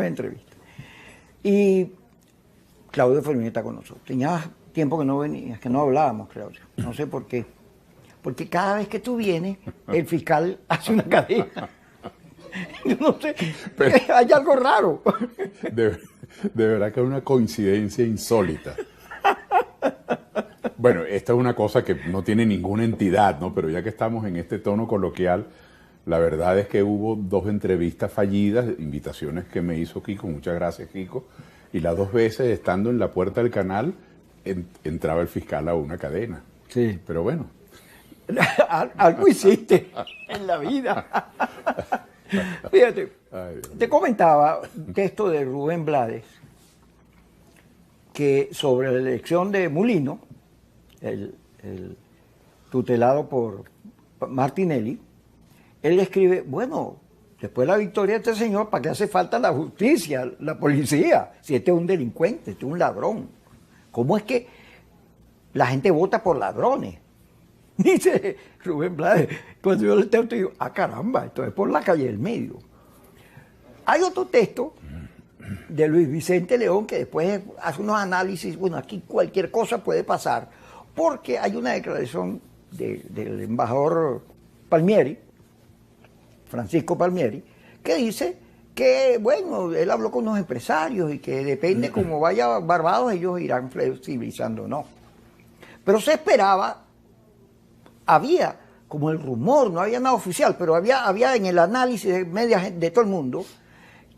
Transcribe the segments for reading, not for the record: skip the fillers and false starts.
9 entrevistas. Y Claudio Fermín está con nosotros. Tenía tiempo que no venías, que no hablábamos, Claudio. No sé por qué. Porque cada vez que tú vienes, el fiscal hace una cadena. Yo no sé, pero hay algo raro. De verdad que es una coincidencia insólita. Bueno, esta es una cosa que no tiene ninguna entidad, ¿no? Pero ya que estamos en este tono coloquial, la verdad es que hubo 2 entrevistas fallidas, invitaciones que me hizo Kiko, muchas gracias Kiko, y las 2 veces estando en la puerta del canal entraba el fiscal a una cadena. Sí. Pero bueno. Algo hiciste en la vida. Fíjate, te comentaba un texto de Rubén Blades que sobre la elección de Mulino, el tutelado por Martinelli, él escribe, bueno, después de la victoria de este señor, ¿para qué hace falta la justicia, la policía? Si este es un delincuente, este es un ladrón. ¿Cómo es que la gente vota por ladrones? Dice Rubén Blades, cuando yo le texto digo, caramba, esto es por la calle del medio. Hay otro texto de Luis Vicente León que después hace unos análisis, bueno, aquí cualquier cosa puede pasar, porque hay una declaración del embajador Palmieri, Francisco Palmieri, que dice que, bueno, él habló con unos empresarios y que depende cómo vaya Barbados, ellos irán flexibilizando o no. Pero se esperaba, había como el rumor, no había nada oficial, pero había en el análisis de medias de todo el mundo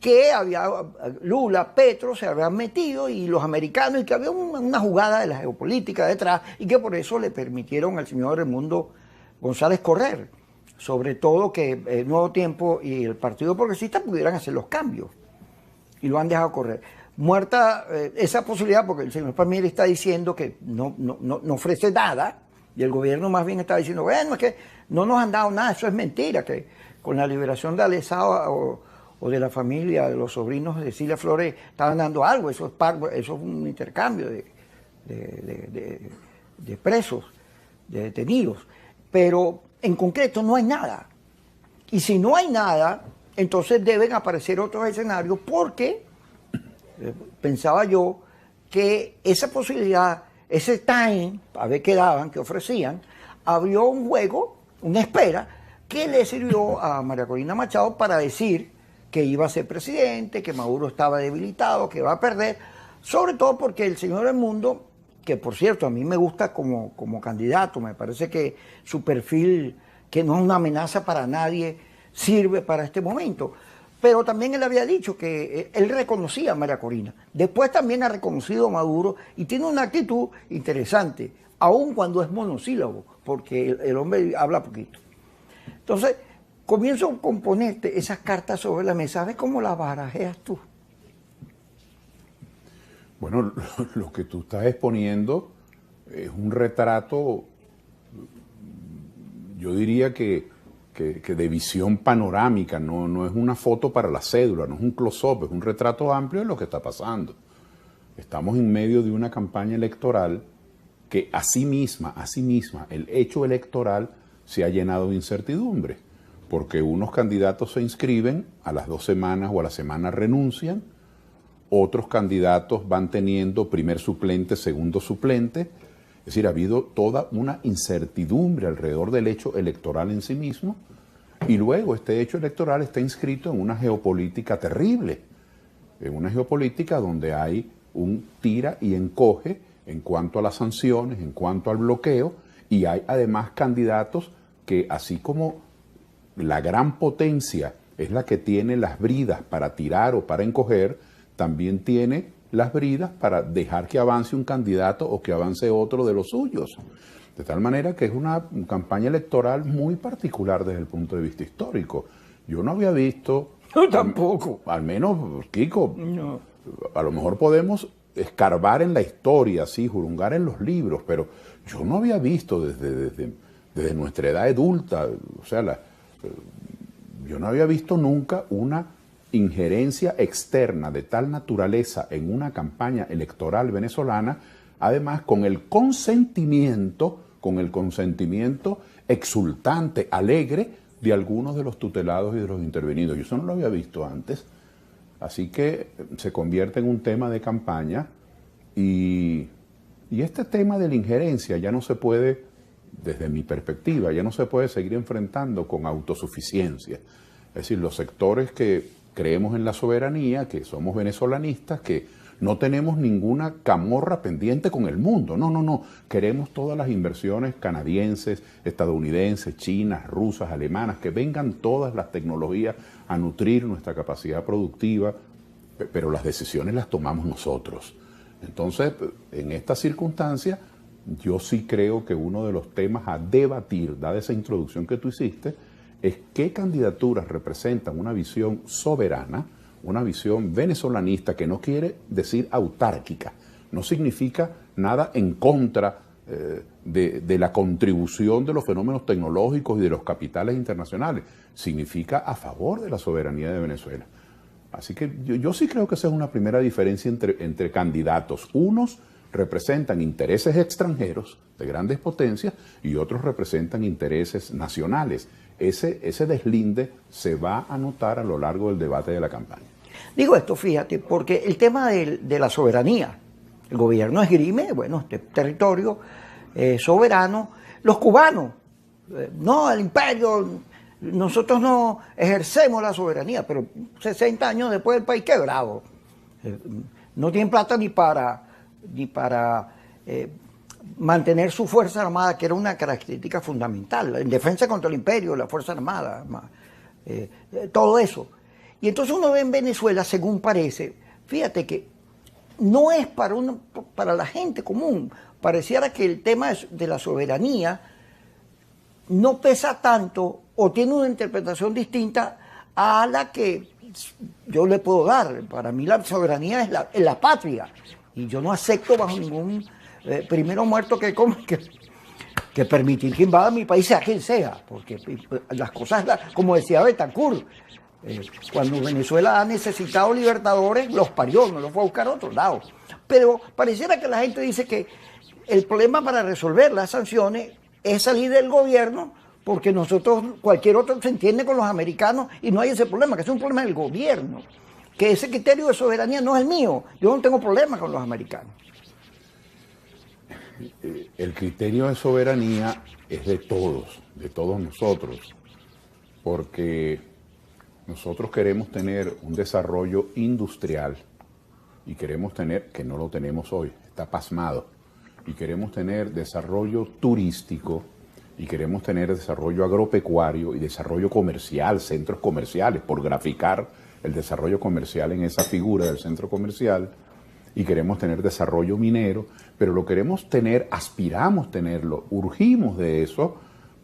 que había Lula, Petro se habían metido y los americanos y que había una jugada de la geopolítica detrás y que por eso le permitieron al señor Raimundo González correr. Sobre todo que el Nuevo Tiempo y el Partido Progresista pudieran hacer los cambios y lo han dejado correr. Muerta esa posibilidad porque el señor Palmieri está diciendo que no ofrece nada y el gobierno más bien está diciendo, bueno, es que no nos han dado nada, eso es mentira, que con la liberación de Alezao o de la familia, de los sobrinos de Cilia Flores, estaban dando algo, eso es un intercambio de presos, de detenidos, pero en concreto no hay nada. Y si no hay nada, entonces deben aparecer otros escenarios porque pensaba yo que esa posibilidad, ese time, a ver qué daban, qué ofrecían, abrió un juego, una espera, que le sirvió a María Corina Machado para decir que iba a ser presidente, que Maduro estaba debilitado, que va a perder, sobre todo porque el señor Edmundo, que por cierto a mí me gusta como candidato, me parece que su perfil, que no es una amenaza para nadie, sirve para este momento. Pero también él había dicho que él reconocía a María Corina. Después también ha reconocido a Maduro y tiene una actitud interesante, aun cuando es monosílabo, porque el hombre habla poquito. Entonces, comienzo a componerte esas cartas sobre la mesa. ¿Ves cómo las barajeas tú? Bueno, lo que tú estás exponiendo es un retrato, yo diría que de visión panorámica, no es una foto para la cédula, no es un close-up, es un retrato amplio de lo que está pasando. Estamos en medio de una campaña electoral que a sí misma, el hecho electoral se ha llenado de incertidumbre, porque unos candidatos se inscriben, a las 2 semanas o a la semana renuncian, otros candidatos van teniendo primer suplente, segundo suplente. Es decir, ha habido toda una incertidumbre alrededor del hecho electoral en sí mismo y luego este hecho electoral está inscrito en una geopolítica terrible, en una geopolítica donde hay un tira y encoge en cuanto a las sanciones, en cuanto al bloqueo, y hay además candidatos que, así como la gran potencia es la que tiene las bridas para tirar o para encoger, también tiene las bridas para dejar que avance un candidato o que avance otro de los suyos. De tal manera que es una campaña electoral muy particular desde el punto de vista histórico. Yo no había visto... Yo tampoco. Al menos, Kiko, no. A lo mejor podemos escarbar en la historia, sí, jurungar en los libros, pero yo no había visto desde nuestra edad adulta, o sea, yo no había visto nunca una injerencia externa de tal naturaleza en una campaña electoral venezolana, además con el consentimiento exultante, alegre de algunos de los tutelados y de los intervenidos. Yo eso no lo había visto antes. Así que se convierte en un tema de campaña y este tema de la injerencia ya no se puede, desde mi perspectiva, ya no se puede seguir enfrentando con autosuficiencia. Es decir, los sectores que creemos en la soberanía, que somos venezolanistas, que no tenemos ninguna camorra pendiente con el mundo. No, no, no. Queremos todas las inversiones canadienses, estadounidenses, chinas, rusas, alemanas, que vengan todas las tecnologías a nutrir nuestra capacidad productiva, pero las decisiones las tomamos nosotros. Entonces, en esta circunstancia, yo sí creo que uno de los temas a debatir, dada esa introducción que tú hiciste, es qué candidaturas representan una visión soberana, una visión venezolanista que no quiere decir autárquica, no significa nada en contra de la contribución de los fenómenos tecnológicos y de los capitales internacionales, significa a favor de la soberanía de Venezuela. Así que yo sí creo que esa es una primera diferencia entre candidatos. Unos representan intereses extranjeros de grandes potencias y otros representan intereses nacionales. Ese deslinde se va a notar a lo largo del debate de la campaña. Digo esto, fíjate, porque el tema de la soberanía, el gobierno esgrime, bueno, este territorio soberano, los cubanos, no, el imperio, nosotros no ejercemos la soberanía, pero 60 años después el país quebrado, no tienen plata ni para mantener su Fuerza Armada, que era una característica fundamental, en defensa contra el imperio, la Fuerza Armada, todo eso. Y entonces uno ve en Venezuela, según parece, fíjate que no es para la gente común, pareciera que el tema de la soberanía no pesa tanto o tiene una interpretación distinta a la que yo le puedo dar. Para mí la soberanía es la patria, y yo no acepto bajo ningún primero muerto que permitir que invada mi país, sea quien sea, porque las cosas, como decía Betancourt, cuando Venezuela ha necesitado libertadores, los parió, no los fue a buscar a otro lado. Pero pareciera que la gente dice que el problema para resolver las sanciones es salir del gobierno, porque nosotros, cualquier otro se entiende con los americanos y no hay ese problema, que es un problema del gobierno, que ese criterio de soberanía no es el mío, yo no tengo problema con los americanos. El criterio de soberanía es de todos nosotros, porque nosotros queremos tener un desarrollo industrial y queremos tener, que no lo tenemos hoy, está pasmado, y queremos tener desarrollo turístico y queremos tener desarrollo agropecuario y desarrollo comercial, centros comerciales, por graficar el desarrollo comercial en esa figura del centro comercial, y queremos tener desarrollo minero, pero lo queremos tener, aspiramos tenerlo, urgimos de eso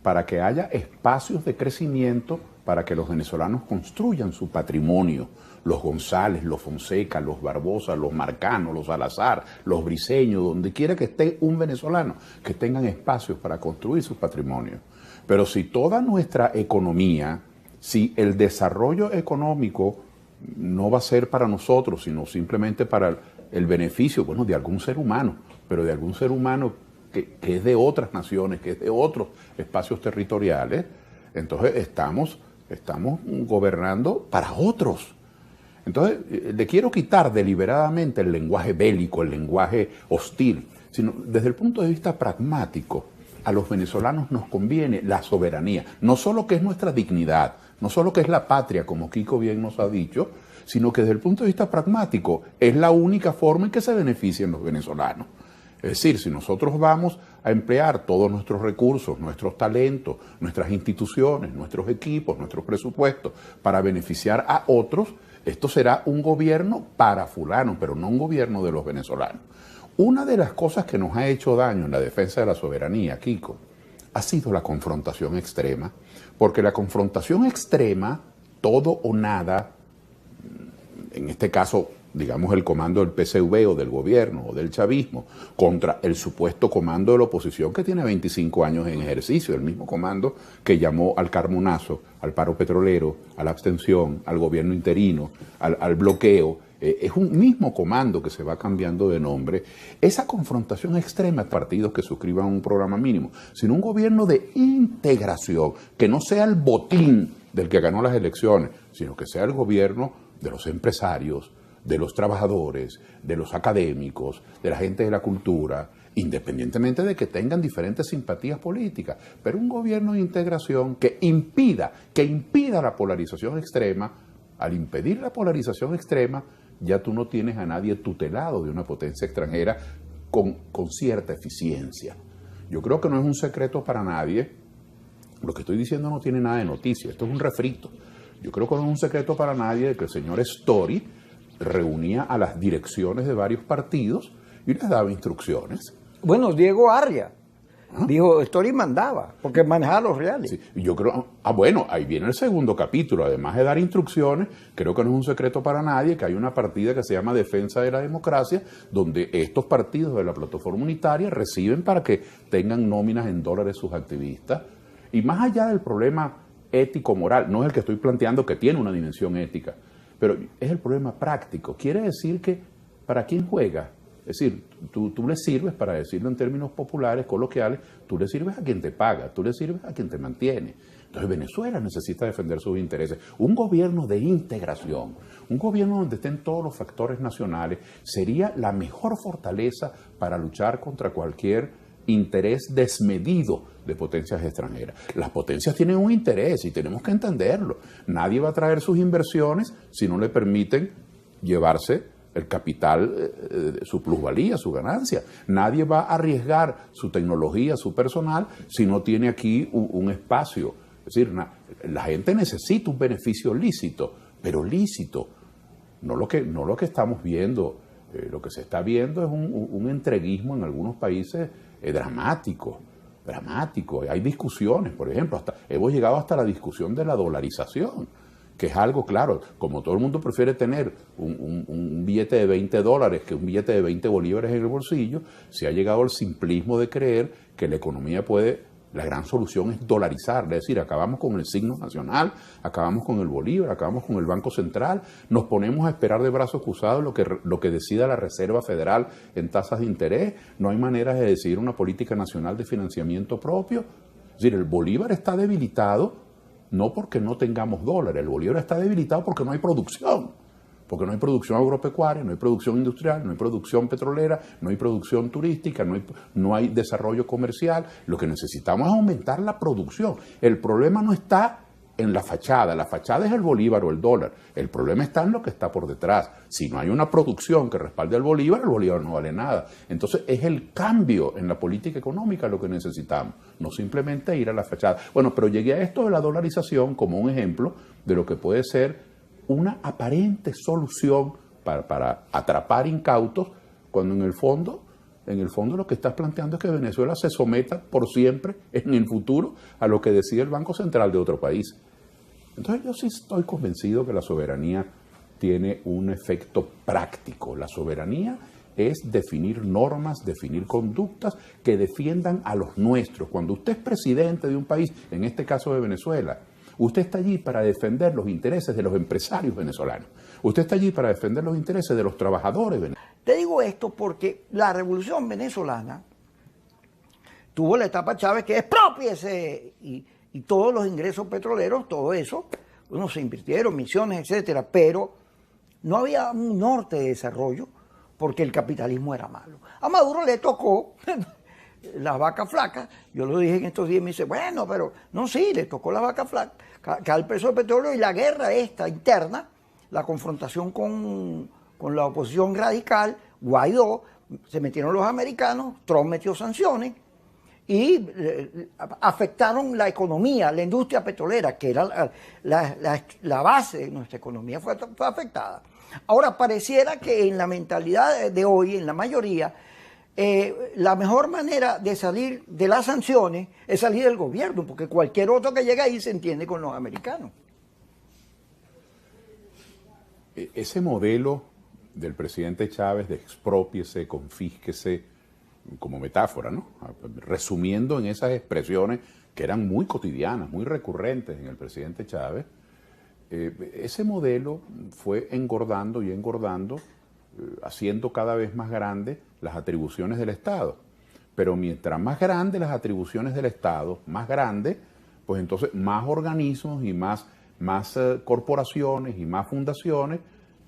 para que haya espacios de crecimiento para que los venezolanos construyan su patrimonio, los González, los Fonseca, los Barbosa, los Marcano, los Salazar, los Briceño, donde quiera que esté un venezolano, que tengan espacios para construir su patrimonio. Pero si toda nuestra economía, si el desarrollo económico no va a ser para nosotros, sino simplemente para el beneficio, bueno, de algún ser humano, pero de algún ser humano que es de otras naciones, que es de otros espacios territoriales, entonces estamos gobernando para otros. Entonces, le quiero quitar deliberadamente el lenguaje bélico, el lenguaje hostil, sino desde el punto de vista pragmático, a los venezolanos nos conviene la soberanía, no solo que es nuestra dignidad, no solo que es la patria, como Kiko bien nos ha dicho, sino que desde el punto de vista pragmático es la única forma en que se benefician los venezolanos. Es decir, si nosotros vamos a emplear todos nuestros recursos, nuestros talentos, nuestras instituciones, nuestros equipos, nuestros presupuestos para beneficiar a otros, esto será un gobierno para fulano, pero no un gobierno de los venezolanos. Una de las cosas que nos ha hecho daño en la defensa de la soberanía, Kiko, ha sido la confrontación extrema, porque la confrontación extrema, todo o nada, en este caso, digamos, el comando del PCV o del gobierno o del chavismo, contra el supuesto comando de la oposición que tiene 25 años en ejercicio, el mismo comando que llamó al carmonazo, al paro petrolero, a la abstención, al gobierno interino, al bloqueo. Es un mismo comando que se va cambiando de nombre. Esa confrontación extrema de partidos que suscriban un programa mínimo, sino un gobierno de integración, que no sea el botín del que ganó las elecciones, sino que sea el gobierno de los empresarios, de los trabajadores, de los académicos, de la gente de la cultura, independientemente de que tengan diferentes simpatías políticas. Pero un gobierno de integración que impida la polarización extrema, al impedir la polarización extrema, ya tú no tienes a nadie tutelado de una potencia extranjera con cierta eficiencia. Yo creo que no es un secreto para nadie. Lo que estoy diciendo no tiene nada de noticia, esto es un refrito. Yo creo que no es un secreto para nadie de que el señor Story reunía a las direcciones de varios partidos y les daba instrucciones. Bueno, Diego Arria dijo, Story mandaba, porque manejaba los reales. Sí, yo creo, bueno, ahí viene el segundo capítulo. Además de dar instrucciones, creo que no es un secreto para nadie que hay una partida que se llama Defensa de la Democracia, donde estos partidos de la plataforma unitaria reciben para que tengan nóminas en dólares sus activistas. Y más allá del problema ético-moral, no es el que estoy planteando que tiene una dimensión ética, pero es el problema práctico. Quiere decir que, ¿para quién juega? Es decir, tú le sirves, para decirlo en términos populares, coloquiales, tú le sirves a quien te paga, tú le sirves a quien te mantiene. Entonces Venezuela necesita defender sus intereses. Un gobierno de integración, un gobierno donde estén todos los factores nacionales, sería la mejor fortaleza para luchar contra cualquier interés desmedido de potencias extranjeras. Las potencias tienen un interés y tenemos que entenderlo. Nadie va a traer sus inversiones si no le permiten llevarse el capital, su plusvalía, su ganancia. Nadie va a arriesgar su tecnología, su personal, si no tiene aquí un espacio. Es decir, la gente necesita un beneficio lícito, pero lícito. No lo que estamos viendo. Lo que se está viendo es un entreguismo en algunos países dramático. Hay discusiones, por ejemplo, hemos llegado hasta la discusión de la dolarización, que es algo claro, como todo el mundo prefiere tener un billete de $20 que un billete de 20 bolívares en el bolsillo, se ha llegado al simplismo de creer que la economía la gran solución es dolarizar, es decir, acabamos con el signo nacional, acabamos con el bolívar, acabamos con el Banco Central, nos ponemos a esperar de brazos cruzados lo que decida la Reserva Federal en tasas de interés, no hay maneras de decidir una política nacional de financiamiento propio. Es decir, el bolívar está debilitado no porque no tengamos dólares, el bolívar está debilitado porque no hay producción. Porque no hay producción agropecuaria, no hay producción industrial, no hay producción petrolera, no hay producción turística, no hay desarrollo comercial. Lo que necesitamos es aumentar la producción. El problema no está en la fachada es el bolívar o el dólar. El problema está en lo que está por detrás. Si no hay una producción que respalde al bolívar, el bolívar no vale nada. Entonces es el cambio en la política económica lo que necesitamos, no simplemente ir a la fachada. Bueno, pero llegué a esto de la dolarización como un ejemplo de lo que puede ser una aparente solución para atrapar incautos, cuando en el fondo lo que estás planteando es que Venezuela se someta por siempre en el futuro a lo que decide el Banco Central de otro país. Entonces yo sí estoy convencido que la soberanía tiene un efecto práctico. La soberanía es definir normas, definir conductas que defiendan a los nuestros. Cuando usted es presidente de un país, en este caso de Venezuela, usted está allí para defender los intereses de los empresarios venezolanos. Usted está allí para defender los intereses de los trabajadores venezolanos. Te digo esto porque la revolución venezolana tuvo la etapa Chávez que expropiese y todos los ingresos petroleros, todo eso, bueno, se invirtieron, misiones, etcétera, pero no había un norte de desarrollo porque el capitalismo era malo. A Maduro le tocó la vaca flaca. Yo lo dije en estos días y me dice, bueno, pero no, sí, le tocó la vaca flaca, cae el precio del petróleo y la guerra esta interna, la confrontación con la oposición radical, Guaidó, se metieron los americanos, Trump metió sanciones y afectaron la economía, la industria petrolera, que era la base de nuestra economía, fue afectada. Ahora, pareciera que en la mentalidad de hoy, en la mayoría, la mejor manera de salir de las sanciones es salir del gobierno, porque cualquier otro que llegue ahí se entiende con los americanos. Ese modelo del presidente Chávez de exprópiese, confísquese, como metáfora, ¿no? Resumiendo en esas expresiones que eran muy cotidianas, muy recurrentes en el presidente Chávez, ese modelo fue engordando y engordando, haciendo cada vez más grandes las atribuciones del Estado. Pero mientras más grandes las atribuciones del Estado, más grandes, pues entonces más organismos y más más corporaciones y más fundaciones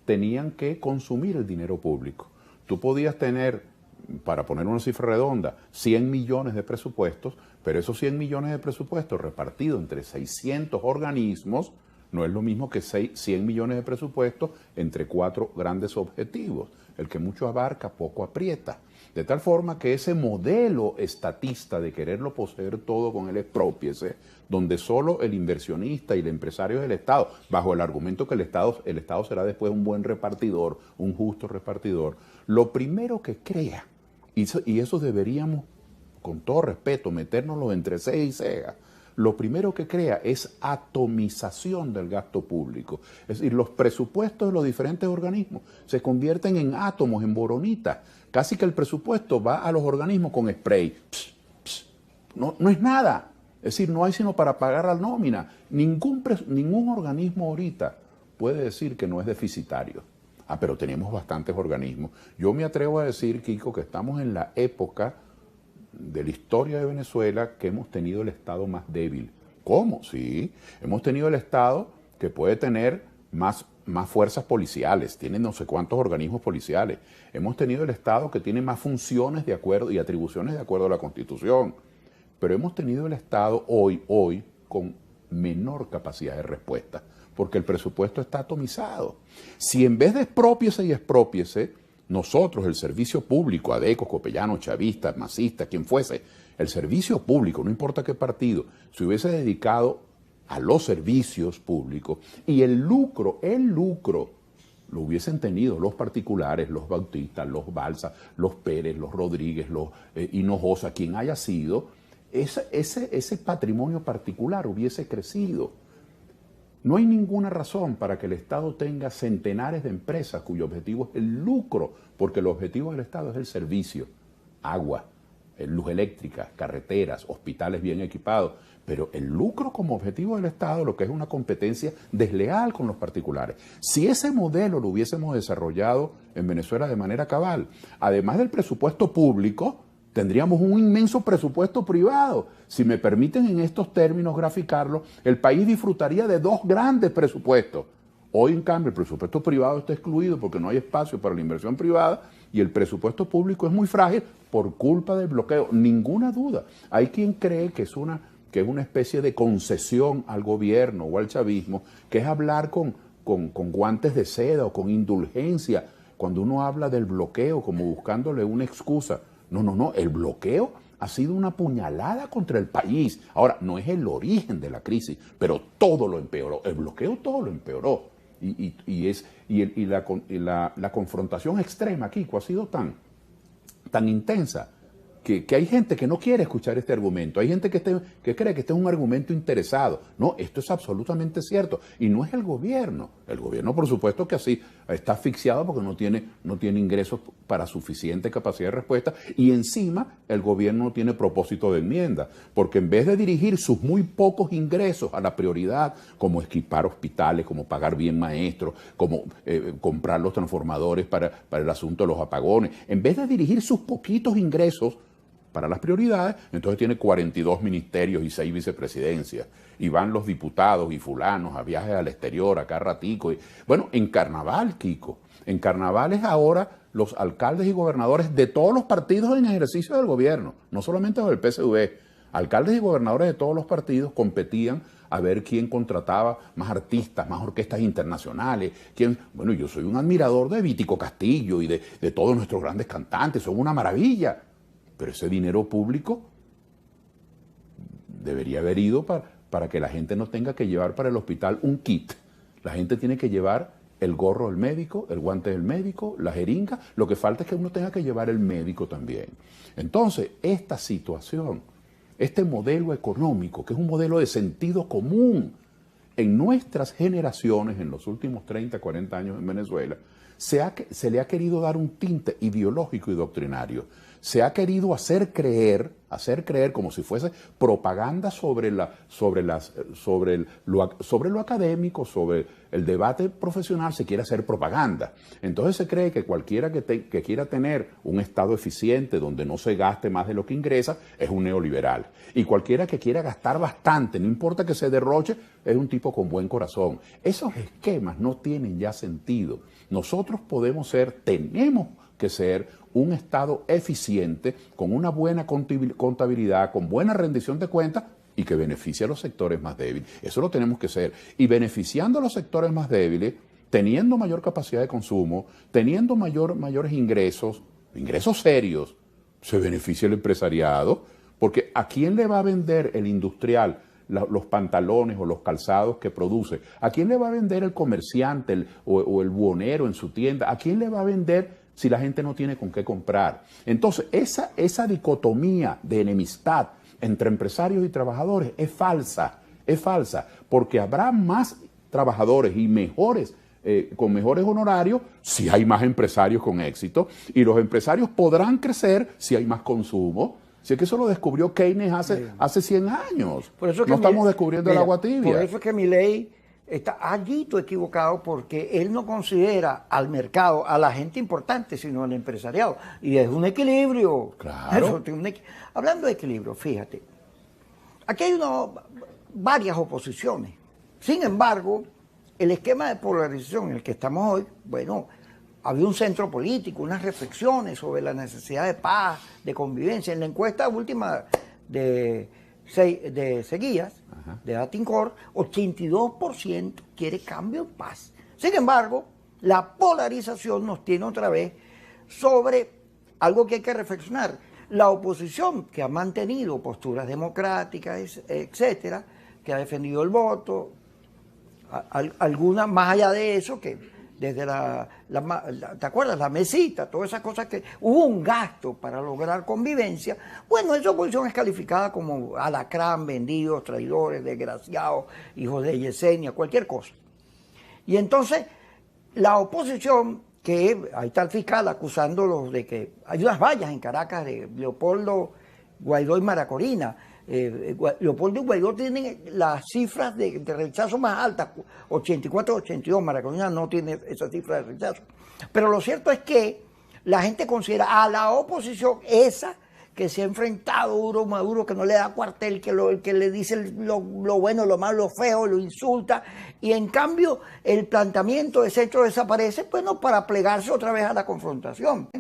tenían que consumir el dinero público. Tú podías tener, para poner una cifra redonda, 100 millones de presupuestos, pero esos 100 millones de presupuestos repartidos entre 600 organismos no es lo mismo que 100 millones de presupuestos entre 4 grandes objetivos. El que mucho abarca, poco aprieta. De tal forma que ese modelo estatista de quererlo poseer todo con el exprópiese, donde solo el inversionista y el empresario es el Estado, bajo el argumento que el Estado será después un buen repartidor, un justo repartidor, lo primero que crea, y eso deberíamos, con todo respeto, metérnoslo entre ceja y ceja, lo primero que crea es atomización del gasto público. Es decir, los presupuestos de los diferentes organismos se convierten en átomos, en boronitas. Casi que el presupuesto va a los organismos con spray. Pss, pss. No es nada. Es decir, no hay sino para pagar la nómina. Ningún organismo ahorita puede decir que no es deficitario. Pero tenemos bastantes organismos. Yo me atrevo a decir, Kiko, que estamos en la época de la historia de Venezuela que hemos tenido el Estado más débil. ¿Cómo? Sí, hemos tenido el Estado que puede tener más fuerzas policiales, tiene no sé cuántos organismos policiales. Hemos tenido el Estado que tiene más funciones de acuerdo y atribuciones de acuerdo a la Constitución. Pero hemos tenido el Estado hoy con menor capacidad de respuesta, porque el presupuesto está atomizado. Si en vez de expropiese, nosotros, el servicio público, ADECO, Copellano, Chavista, Masista, quien fuese, el servicio público, no importa qué partido, se hubiese dedicado a los servicios públicos y el lucro lo hubiesen tenido los particulares, los Bautistas, los Balsa, los Pérez, los Rodríguez, los Hinojosa, quien haya sido, ese patrimonio particular hubiese crecido. No hay ninguna razón para que el Estado tenga centenares de empresas cuyo objetivo es el lucro, porque el objetivo del Estado es el servicio, agua, luz eléctrica, carreteras, hospitales bien equipados, pero el lucro como objetivo del Estado, lo que es una competencia desleal con los particulares. Si ese modelo lo hubiésemos desarrollado en Venezuela de manera cabal, además del presupuesto público, tendríamos un inmenso presupuesto privado. Si me permiten en estos términos graficarlo, el país disfrutaría de 2 grandes presupuestos. Hoy, en cambio, el presupuesto privado está excluido porque no hay espacio para la inversión privada y el presupuesto público es muy frágil por culpa del bloqueo. Ninguna duda. Hay quien cree que es una especie de concesión al gobierno o al chavismo, que es hablar con guantes de seda o con indulgencia, cuando uno habla del bloqueo como buscándole una excusa. No, el bloqueo ha sido una puñalada contra el país. Ahora, no es el origen de la crisis, pero todo lo empeoró. El bloqueo todo lo empeoró. La confrontación extrema, Kiko, ha sido tan intensa que hay gente que no quiere escuchar este argumento. Hay gente que cree que este es un argumento interesado. No, esto es absolutamente cierto. Y no es el gobierno. El gobierno, por supuesto, que así está asfixiado porque no tiene ingresos para suficiente capacidad de respuesta. Y encima, el gobierno no tiene propósito de enmienda. Porque en vez de dirigir sus muy pocos ingresos a la prioridad, como equipar hospitales, como pagar bien maestros, como comprar los transformadores para el asunto de los apagones, en vez de dirigir sus poquitos ingresos para las prioridades, entonces tiene 42 ministerios y 6 vicepresidencias. Y van los diputados y fulanos a viajes al exterior, acá ratico. Bueno, en carnaval, Kiko. En carnaval es ahora los alcaldes y gobernadores de todos los partidos en ejercicio del gobierno, no solamente del PSV. Alcaldes y gobernadores de todos los partidos competían a ver quién contrataba más artistas, más orquestas internacionales. Bueno, yo soy un admirador de Vítico Castillo y de todos nuestros grandes cantantes, son una maravilla. Pero ese dinero público debería haber ido para que la gente no tenga que llevar para el hospital un kit. La gente tiene que llevar el gorro del médico, el guante del médico, la jeringa. Lo que falta es que uno tenga que llevar el médico también. Entonces, esta situación, este modelo económico, que es un modelo de sentido común, en nuestras generaciones, en los últimos 30, 40 años en Venezuela, se le ha querido dar un tinte ideológico y doctrinario. Se ha querido hacer creer hacer creer como si fuese propaganda sobre lo académico, sobre el debate profesional, se quiere hacer propaganda. Entonces se cree que cualquiera que quiera tener un Estado eficiente donde no se gaste más de lo que ingresa es un neoliberal. Y cualquiera que quiera gastar bastante, no importa que se derroche, es un tipo con buen corazón. Esos esquemas no tienen ya sentido. Nosotros tenemos que ser un Estado eficiente, con una buena contabilidad, con buena rendición de cuentas y que beneficie a los sectores más débiles. Eso lo tenemos que ser. Y beneficiando a los sectores más débiles, teniendo mayor capacidad de consumo, teniendo mayores ingresos serios, se beneficia el empresariado, porque ¿a quién le va a vender el industrial los pantalones o los calzados que produce? ¿A quién le va a vender el comerciante o el buhonero en su tienda? ¿A quién le va a vender si la gente no tiene con qué comprar? Entonces, esa dicotomía de enemistad entre empresarios y trabajadores es falsa, porque habrá más trabajadores y con mejores honorarios si hay más empresarios con éxito, y los empresarios podrán crecer si hay más consumo. Si es que eso lo descubrió Keynes hace 100 años. Por eso no estamos descubriendo el agua tibia. Por eso es que Milei está allito equivocado, porque él no considera al mercado, a la gente importante, sino al empresariado. Y es un equilibrio. Claro. Hablando de equilibrio, fíjate, aquí hay varias oposiciones. Sin embargo, el esquema de polarización en el que estamos hoy, bueno, había un centro político, unas reflexiones sobre la necesidad de paz, de convivencia. En la encuesta última de Seguías, de Atincor, 82% quiere cambio en paz. Sin embargo, la polarización nos tiene otra vez sobre algo que hay que reflexionar. La oposición, que ha mantenido posturas democráticas, etcétera, que ha defendido el voto, algunas más allá de eso, que desde ¿te acuerdas? La mesita, todas esas cosas, que hubo un gasto para lograr convivencia. Bueno, esa oposición es calificada como alacrán, vendidos, traidores, desgraciados, hijos de Yesenia, cualquier cosa. Y entonces, la oposición, que ahí está el fiscal acusándolos de que hay unas vallas en Caracas de Leopoldo, Guaidó y Mara Corina. Leopoldo y Guaidó tienen las cifras de rechazo más altas, 84-82, Mara Corina no tiene esa cifra de rechazo. Pero lo cierto es que la gente considera a la oposición esa que se ha enfrentado duro, Maduro, que no le da cuartel, que le dice lo bueno, lo malo, lo feo, lo insulta, y en cambio el planteamiento de centro desaparece, bueno, para plegarse otra vez a la confrontación.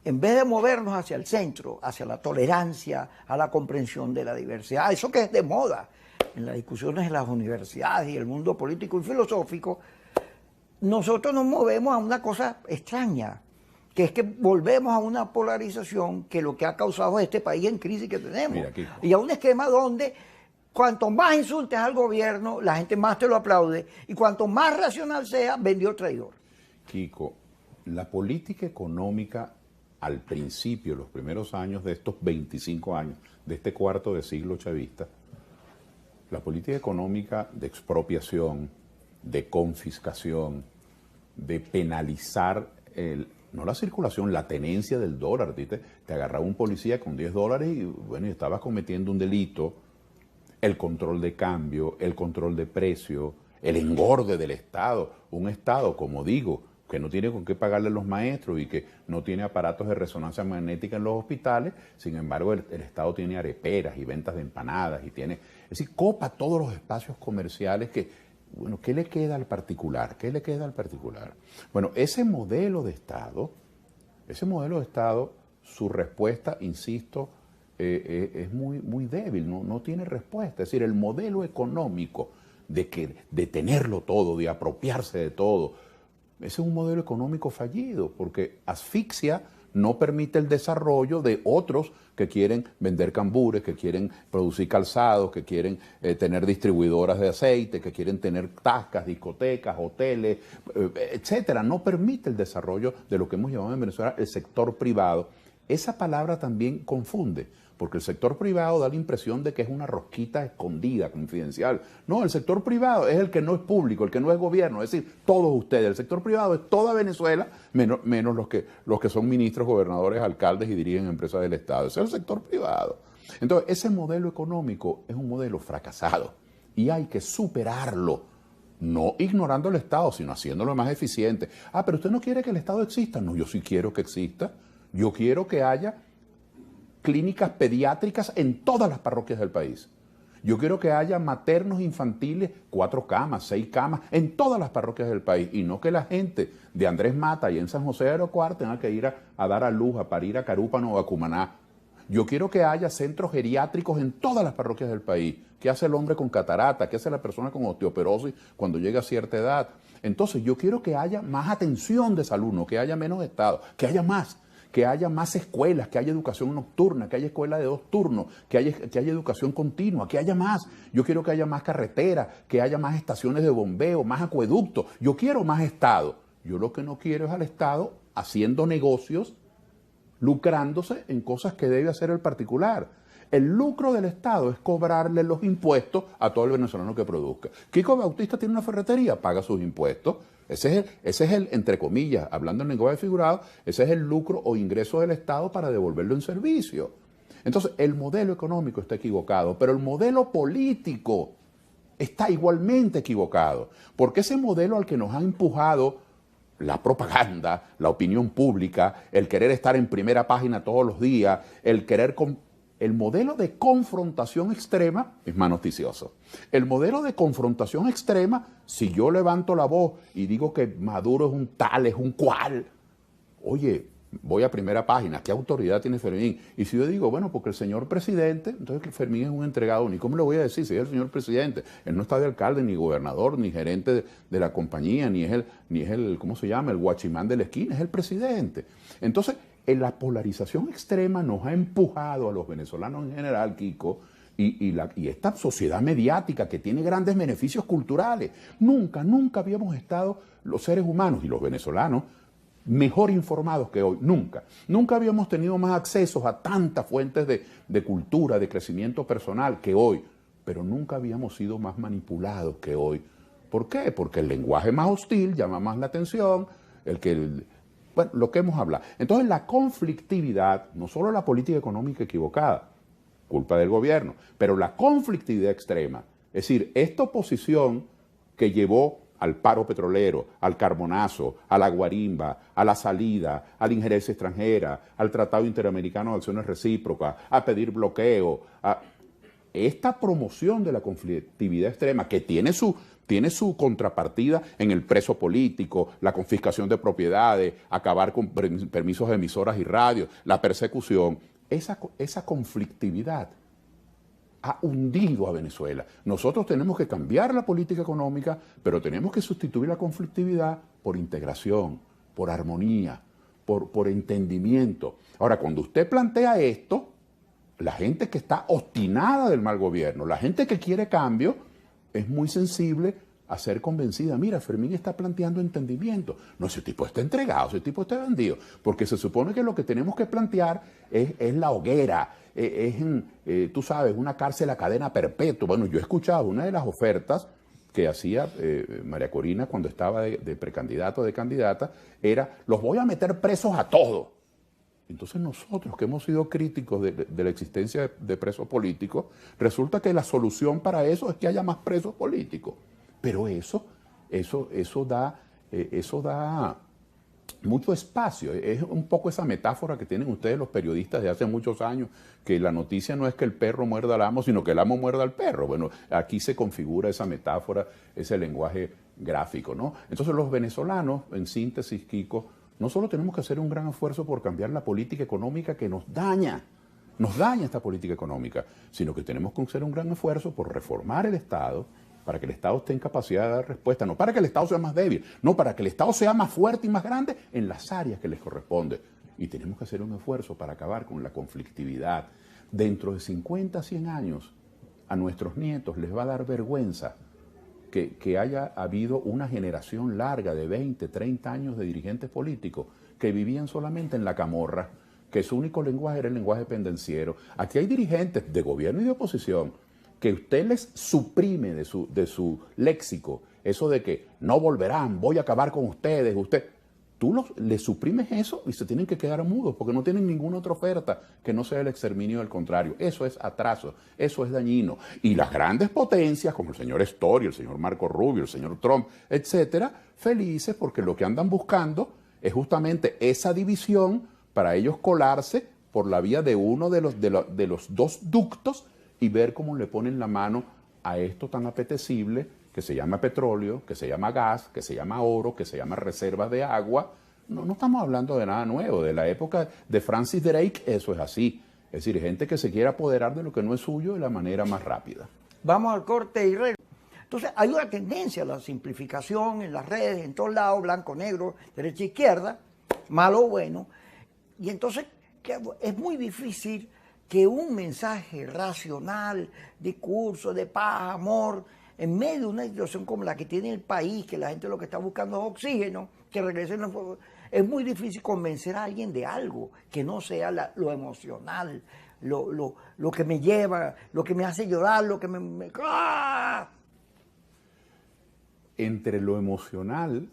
En vez de movernos hacia el centro, hacia la tolerancia, a la comprensión de la diversidad, eso que es de moda en las discusiones en las universidades y el mundo político y filosófico, nosotros nos movemos a una cosa extraña, que es que volvemos a una polarización que lo que ha causado este país en crisis que tenemos. Mira, y a un esquema donde cuanto más insultes al gobierno, la gente más te lo aplaude, y cuanto más racional sea, vendió traidor. Kiko, la política económica al principio, los primeros años de estos 25 años, de este cuarto de siglo chavista, la política económica de expropiación, de confiscación, de penalizar no la circulación, la tenencia del dólar. Te agarraba un policía con $10 y bueno, estabas cometiendo un delito. El control de cambio, el control de precio, el engorde del Estado. Un Estado, como digo, que no tiene con qué pagarle a los maestros y que no tiene aparatos de resonancia magnética en los hospitales. Sin embargo, el Estado tiene areperas y ventas de empanadas y tiene, es decir, copa todos los espacios comerciales que, bueno, ¿qué le queda al particular? ¿Qué le queda al particular? Bueno, ese modelo de Estado, su respuesta, insisto, es muy débil, no tiene respuesta. Es decir, el modelo económico de tenerlo todo, de apropiarse de todo, ese es un modelo económico fallido, porque asfixia, no permite el desarrollo de otros que quieren vender cambures, que quieren producir calzados, que quieren tener distribuidoras de aceite, que quieren tener tascas, discotecas, hoteles, etcétera. No permite el desarrollo de lo que hemos llamado en Venezuela el sector privado, Esa palabra también confunde, porque el sector privado da la impresión de que es una rosquita escondida, confidencial. No, el sector privado es el que no es público, el que no es gobierno, es decir, todos ustedes. El sector privado es toda Venezuela, menos los que son ministros, gobernadores, alcaldes y dirigen empresas del Estado. Ese es el sector privado. Entonces, ese modelo económico es un modelo fracasado y hay que superarlo. No ignorando el Estado, sino haciéndolo más eficiente. Ah, pero usted no quiere que el Estado exista. No, yo sí quiero que exista. Yo quiero que haya clínicas pediátricas en todas las parroquias del país. Yo quiero que haya maternos infantiles, 4 camas, 6 camas, en todas las parroquias del país. Y no que la gente de Andrés Mata y en San José de Aerocuar tenga que ir a dar a luz, a parir a Carúpano o a Cumaná. Yo quiero que haya centros geriátricos en todas las parroquias del país. ¿Qué hace el hombre con catarata? ¿Qué hace la persona con osteoporosis cuando llega a cierta edad? Entonces yo quiero que haya más atención de salud, no que haya menos Estado, que haya más escuelas, que haya educación nocturna, que haya escuela de 2 turnos, que haya educación continua, que haya más. Yo quiero que haya más carreteras, que haya más estaciones de bombeo, más acueductos. Yo quiero más Estado. Yo lo que no quiero es al Estado haciendo negocios, lucrándose en cosas que debe hacer el particular. El lucro del Estado es cobrarle los impuestos a todo el venezolano que produzca. Kiko Bautista tiene una ferretería, paga sus impuestos. Ese es el, entre comillas, hablando en lenguaje figurado, ese es el lucro o ingreso del Estado para devolverlo en servicio. Entonces, el modelo económico está equivocado, pero el modelo político está igualmente equivocado. Porque ese modelo al que nos ha empujado la propaganda, la opinión pública, el querer estar en primera página todos los días, el modelo de confrontación extrema es más noticioso. El modelo de confrontación extrema, si yo levanto la voz y digo que Maduro es un tal, es un cual, oye, voy a primera página, ¿qué autoridad tiene Fermín? Y si yo digo, bueno, porque el señor presidente, entonces Fermín es un entregado único. ¿Cómo le voy a decir si es el señor presidente? Él no está de alcalde, ni gobernador, ni gerente de la compañía, ni es el, ¿cómo se llama? El guachimán de la esquina, es el presidente. Entonces, la polarización extrema nos ha empujado a los venezolanos en general, Kiko, y esta sociedad mediática que tiene grandes beneficios culturales. Nunca habíamos estado los seres humanos y los venezolanos mejor informados que hoy, nunca habíamos tenido más accesos a tantas fuentes de cultura, de crecimiento personal que hoy, pero nunca habíamos sido más manipulados que hoy. ¿Por qué? Porque el lenguaje más hostil llama más la atención, bueno, lo que hemos hablado. Entonces la conflictividad, no solo la política económica equivocada, culpa del gobierno, pero la conflictividad extrema, es decir, esta oposición que llevó al paro petrolero, al carbonazo, a la guarimba, a la salida, a la injerencia extranjera, al Tratado Interamericano de Acciones Recíprocas, a pedir bloqueo, a esta promoción de la conflictividad extrema que tiene su contrapartida en el preso político, la confiscación de propiedades, acabar con permisos de emisoras y radios, la persecución, esa conflictividad ha hundido a Venezuela. Nosotros tenemos que cambiar la política económica, pero tenemos que sustituir la conflictividad por integración, por armonía, por entendimiento. Ahora, cuando usted plantea esto, la gente que está obstinada del mal gobierno, la gente que quiere cambio, es muy sensible a ser convencida. Mira, Fermín está planteando entendimiento. No, ese tipo está entregado, ese tipo está vendido. Porque se supone que lo que tenemos que plantear es la hoguera, tú sabes, una cárcel a cadena perpetua. Bueno, yo he escuchado una de las ofertas que hacía María Corina cuando estaba de precandidato, de candidata, era, los voy a meter presos a todos. Entonces nosotros que hemos sido críticos de la existencia de presos políticos, resulta que la solución para eso es que haya más presos políticos. Pero eso da mucho espacio. Es un poco esa metáfora que tienen ustedes los periodistas de hace muchos años, que la noticia no es que el perro muerda al amo, sino que el amo muerda al perro. Bueno, aquí se configura esa metáfora, ese lenguaje gráfico, ¿no? Entonces los venezolanos, en síntesis, Kiko, no solo tenemos que hacer un gran esfuerzo por cambiar la política económica que nos daña esta política económica, sino que tenemos que hacer un gran esfuerzo por reformar el Estado, para que el Estado esté en capacidad de dar respuesta, no para que el Estado sea más débil, no para que el Estado sea más fuerte y más grande en las áreas que les corresponde. Y tenemos que hacer un esfuerzo para acabar con la conflictividad. Dentro de 50, 100 años, a nuestros nietos les va a dar vergüenza que haya habido una generación larga de 20, 30 años de dirigentes políticos que vivían solamente en la camorra, que su único lenguaje era el lenguaje pendenciero. Aquí hay dirigentes de gobierno y de oposición que usted les suprime de su léxico eso de que no volverán, voy a acabar con ustedes, tú les suprimes eso y se tienen que quedar mudos porque no tienen ninguna otra oferta que no sea el exterminio del contrario. Eso es atraso, eso es dañino. Y las grandes potencias, como el señor Story, el señor Marco Rubio, el señor Trump, etcétera, felices porque lo que andan buscando es justamente esa división para ellos colarse por la vía de uno de los dos ductos y ver cómo le ponen la mano a esto tan apetecible que se llama petróleo, que se llama gas, que se llama oro, que se llama reservas de agua. No estamos hablando de nada nuevo. De la época de Francis Drake eso es así. Es decir, gente que se quiere apoderar de lo que no es suyo de la manera más rápida. Vamos al corte y regreso. Entonces, hay una tendencia a la simplificación en las redes, en todos lados, blanco, negro, derecha, izquierda, malo o bueno. Y entonces es muy difícil que un mensaje racional, discurso de paz, amor, en medio de una situación como la que tiene el país, que la gente lo que está buscando es oxígeno, que regresen los fuegos, es muy difícil convencer a alguien de algo que no sea lo emocional, lo que me lleva, lo que me hace llorar, lo que ¡ah! Entre lo emocional,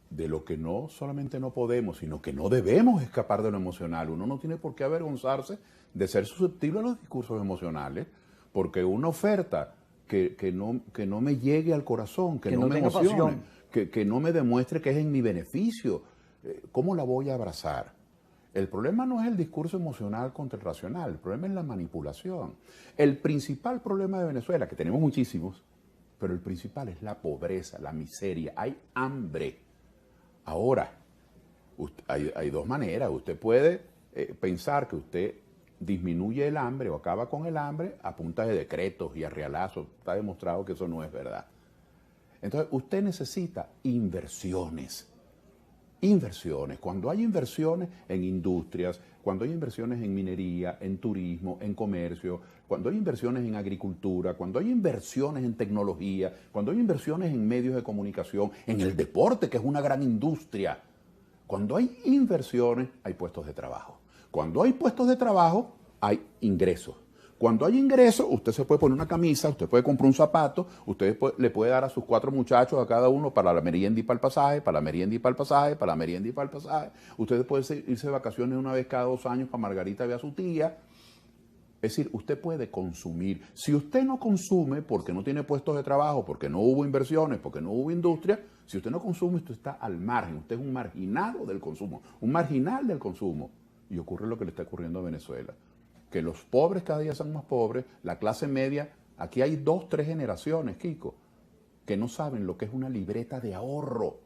de lo que no solamente no podemos, sino que no debemos escapar de lo emocional. Uno no tiene por qué avergonzarse de ser susceptible a los discursos emocionales, porque una oferta que no me llegue al corazón, que no me emocione, que no me demuestre que es en mi beneficio, ¿cómo la voy a abrazar? El problema no es el discurso emocional contra el racional, el problema es la manipulación. El principal problema de Venezuela, que tenemos muchísimos, pero el principal es la pobreza, la miseria, hay hambre. Ahora, hay dos maneras. Usted puede pensar que usted disminuye el hambre o acaba con el hambre a punta de decretos y a realazos. Está demostrado que eso no es verdad. Entonces, usted necesita inversiones. Inversiones. Cuando hay inversiones en industrias, cuando hay inversiones en minería, en turismo, en comercio, cuando hay inversiones en agricultura, cuando hay inversiones en tecnología, cuando hay inversiones en medios de comunicación, en el deporte, que es una gran industria, cuando hay inversiones, hay puestos de trabajo. Cuando hay puestos de trabajo, hay ingresos. Cuando hay ingresos, usted se puede poner una camisa, usted puede comprar un zapato, usted le puede dar a sus 4 muchachos, a cada uno, para la merienda y para el pasaje, para la merienda y para el pasaje, para la merienda y para el pasaje. Usted puede irse de vacaciones una vez cada 2 años para Margarita ver a su tía. Es decir, usted puede consumir. Si usted no consume porque no tiene puestos de trabajo, porque no hubo inversiones, porque no hubo industria, si usted no consume, usted está al margen. Usted es un marginado del consumo, un marginal del consumo. Y ocurre lo que le está ocurriendo a Venezuela. Que los pobres cada día son más pobres, la clase media, aquí hay 2, 3 generaciones, Kiko, que no saben lo que es una libreta de ahorro.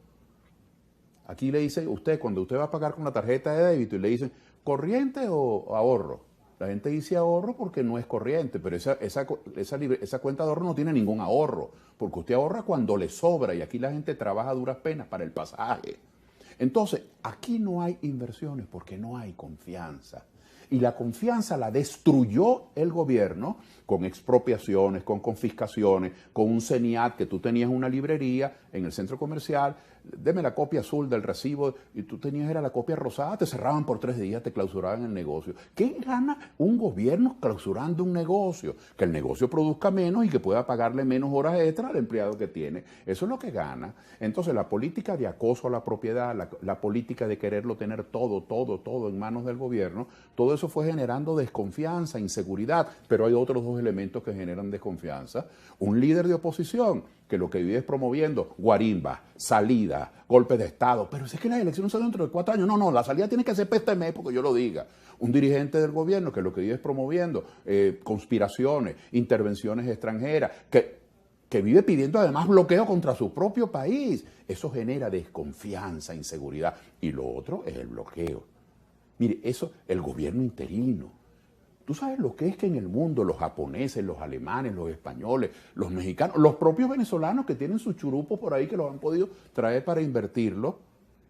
Aquí le dice usted, cuando usted va a pagar con la tarjeta de débito y le dicen, ¿corriente o ahorro? La gente dice ahorro porque no es corriente, pero esa cuenta de ahorro no tiene ningún ahorro, porque usted ahorra cuando le sobra y aquí la gente trabaja a duras penas para el pasaje. Entonces, aquí no hay inversiones porque no hay confianza. Y la confianza la destruyó el gobierno con expropiaciones, con confiscaciones, con un CENIAT, que tú tenías una librería en el centro comercial, deme la copia azul del recibo, y tú tenías era la copia rosada, te cerraban por 3 días, te clausuraban el negocio. ¿Qué gana un gobierno clausurando un negocio? Que el negocio produzca menos y que pueda pagarle menos horas extra al empleado que tiene. Eso es lo que gana. Entonces, la política de acoso a la propiedad, la política de quererlo tener todo en manos del gobierno, todo eso fue generando desconfianza, inseguridad, pero hay otros 2 elementos que generan desconfianza. Un líder de oposición que lo que vive es promoviendo guarimba, salida, golpes de Estado, pero si es que las elecciones son dentro de 4 años, no, la salida tiene que ser para este mes porque yo lo diga. Un dirigente del gobierno que lo que vive es promoviendo conspiraciones, intervenciones extranjeras, que vive pidiendo además bloqueo contra su propio país. Eso genera desconfianza, inseguridad. Y lo otro es el bloqueo. Mire, eso, el gobierno interino. ¿Tú sabes lo que es que en el mundo los japoneses, los alemanes, los españoles, los mexicanos, los propios venezolanos que tienen sus churupos por ahí que los han podido traer para invertirlo?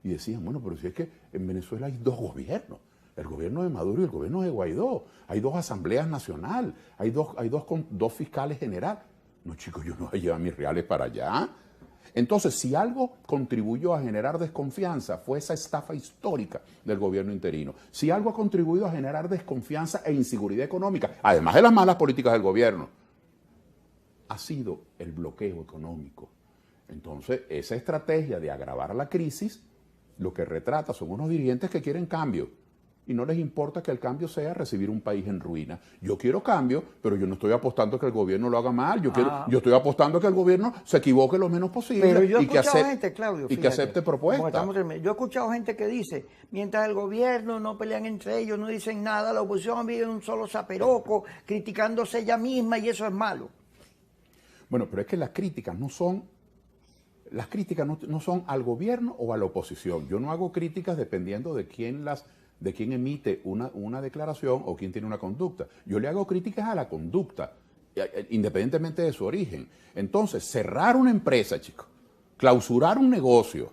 Y decían, bueno, pero si es que en Venezuela hay 2 gobiernos, el gobierno de Maduro y el gobierno de Guaidó, hay 2 asambleas nacionales, hay dos fiscales generales. No, chicos, yo no voy a llevar mis reales para allá. Entonces, si algo contribuyó a generar desconfianza fue esa estafa histórica del gobierno interino. Si algo ha contribuido a generar desconfianza e inseguridad económica, además de las malas políticas del gobierno, ha sido el bloqueo económico. Entonces, esa estrategia de agravar la crisis, lo que retrata son unos dirigentes que quieren cambio y no les importa que el cambio sea recibir un país en ruina. Yo quiero cambio, pero yo no estoy apostando que el gobierno lo haga mal. Yo estoy apostando que el gobierno se equivoque lo menos posible. Pero yo he y que escuchado gente, Claudio, y que acepte propuestas. Yo he escuchado gente que dice, mientras el gobierno no pelean entre ellos, no dicen nada, la oposición vive en un solo zaperoco, criticándose ella misma y eso es malo. Bueno, pero es que las críticas no son al gobierno o a la oposición. Yo no hago críticas dependiendo de quién emite una declaración o quién tiene una conducta. Yo le hago críticas a la conducta, independientemente de su origen. Entonces, cerrar una empresa, chicos, clausurar un negocio,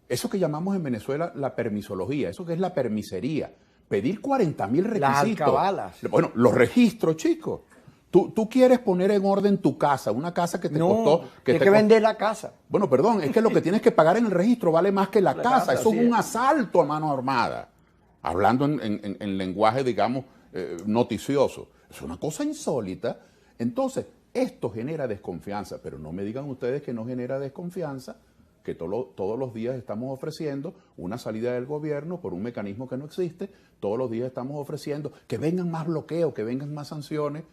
eso que llamamos en Venezuela la permisología, eso que es la permisería, pedir 40.000 requisitos. Las alcabalas. Bueno, los registros, chicos. Tú quieres poner en orden tu casa, una casa que te costó... Tienes que vender la casa. Bueno, perdón, es que lo que tienes que pagar en el registro vale más que la casa. Eso es un asalto a mano armada. Hablando en lenguaje, digamos, noticioso. Es una cosa insólita. Entonces, esto genera desconfianza, pero no me digan ustedes que no genera desconfianza, que todos los días estamos ofreciendo una salida del gobierno por un mecanismo que no existe. Todos los días estamos ofreciendo que vengan más bloqueos, que vengan más sanciones.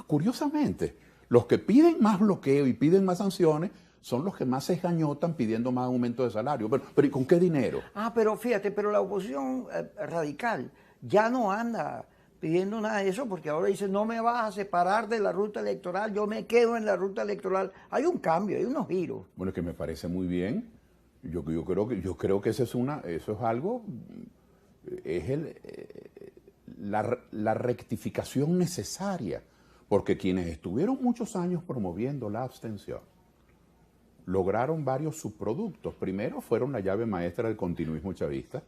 Curiosamente, los que piden más bloqueo y piden más sanciones son los que más se esgañotan pidiendo más aumento de salario. Pero ¿y con qué dinero? Pero fíjate, pero la oposición radical ya no anda pidiendo nada de eso porque ahora dice, no me vas a separar de la ruta electoral, yo me quedo en la ruta electoral. Hay un cambio, hay unos giros. Bueno, es que me parece muy bien. Yo creo que eso es algo, la rectificación necesaria. Porque quienes estuvieron muchos años promoviendo la abstención lograron varios subproductos. Primero fueron la llave maestra del continuismo chavista,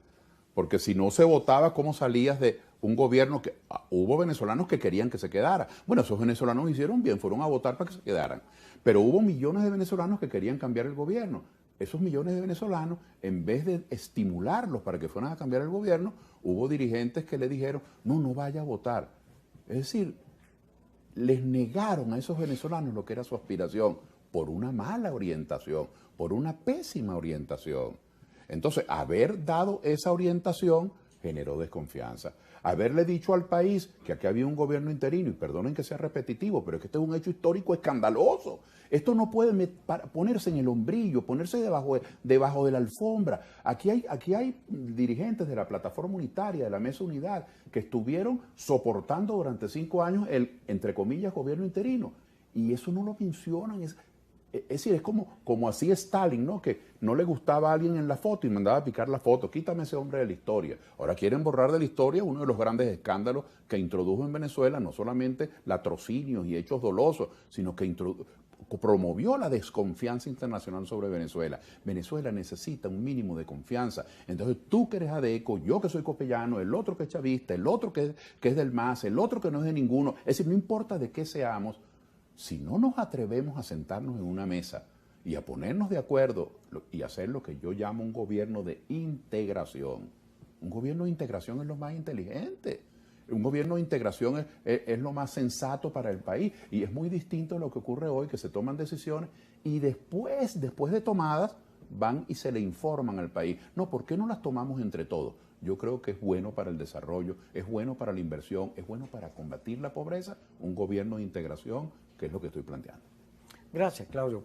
porque si no se votaba, ¿cómo salías de un gobierno que hubo venezolanos que querían que se quedara? Bueno, esos venezolanos hicieron bien, fueron a votar para que se quedaran. Pero hubo millones de venezolanos que querían cambiar el gobierno. Esos millones de venezolanos, en vez de estimularlos para que fueran a cambiar el gobierno, hubo dirigentes que le dijeron, no vaya a votar. Es decir, les negaron a esos venezolanos lo que era su aspiración por una mala orientación, por una pésima orientación. Entonces, haber dado esa orientación generó desconfianza. Haberle dicho al país que aquí había un gobierno interino, y perdonen que sea repetitivo, pero es que este es un hecho histórico escandaloso. Esto no puede ponerse en el hombrillo, ponerse debajo de la alfombra. Aquí hay dirigentes de la plataforma unitaria, de la Mesa Unidad, que estuvieron soportando durante 5 años el, entre comillas, gobierno interino. Y eso no lo mencionan. Es decir, es como hacía Stalin, ¿no? Que no le gustaba a alguien en la foto y mandaba a picar la foto. Quítame ese hombre de la historia. Ahora quieren borrar de la historia uno de los grandes escándalos que introdujo en Venezuela, no solamente latrocinios y hechos dolosos, sino que promovió la desconfianza internacional sobre Venezuela. Venezuela necesita un mínimo de confianza. Entonces tú que eres adeco, yo que soy copellano, el otro que es chavista, el otro que es del MAS, el otro que no es de ninguno. Es decir, no importa de qué seamos, si no nos atrevemos a sentarnos en una mesa y a ponernos de acuerdo y hacer lo que yo llamo un gobierno de integración. Un gobierno de integración es lo más inteligente. Un gobierno de integración es lo más sensato para el país. Y es muy distinto a lo que ocurre hoy, que se toman decisiones y después de tomadas van y se le informan al país. No, ¿por qué no las tomamos entre todos? Yo creo que es bueno para el desarrollo, es bueno para la inversión, es bueno para combatir la pobreza, un gobierno de integración, que es lo que estoy planteando. Gracias, Claudio.